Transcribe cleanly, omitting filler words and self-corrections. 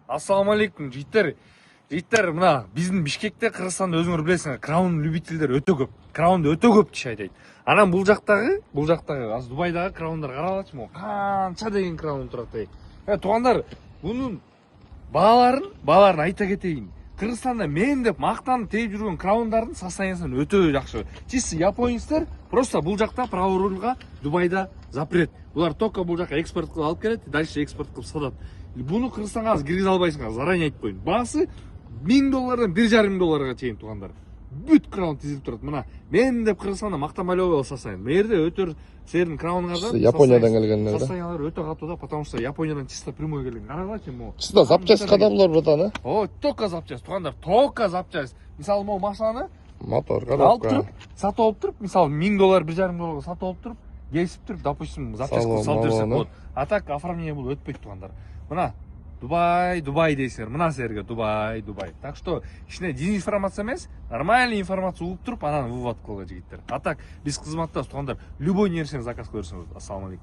Ассаламу алейкум жигиттер. Жигиттер, мына биздин Бишкекте, Кыргызстанда өзүңөр билесиңер, краун любительдер өтө көп. Краунду өтө көп деши айтайын. Анан бул жактагы, азыр Дубайдагы краундар каралачы, могу канча деген краун турат эй. Туугандар, бунун бааларын айта кетейин. Кыргызстанда мен деп мактанып тээп жүргөн краундардын состояниясы өтө жакшы. Чисти японецтер просто бул жакта право рульга Дубайда запрет. Булар только бул жака экспорт кылып алып келет, дальше экспорт кылып сатат. Буну Кыргызстанга азыр киргизе албайсыңар, заранее айтып коеюн. Баасы $1000 $1,500 чейин туугандар. Бүт краун тизилип турат. Мына мен деп Кыргызстанда мактамалуу состояние. Мерде өтө силердин краунуңардан Япониядан келгендер да. Состояниялар өтө катуу да, потому что Япониядан чисто прямой келген. Карагылачы могу. Чисто запчасть кадамлар братан, О, только запчасть, туугандар, только запчасть. Мисалы могу машинаны мотор, алып коробка. туруп, сатып алып туруп, мисалы $1000 $1,500 сатып алып туруп, кесип туруп, допустим, запчасть кылып салып берсек болот. А так оформление бул өтпөйт туугандар. Мына Дубай дейсиңер, мына силерге Дубай. Так что кичине дезинформация эмес, нормальный информация угуп туруп, анан вывод кылгыла жигиттер. А так биз кызматтабыз туугандар. Любой нерсени заказ кылып берсеңиз. Ассаламу алейкум.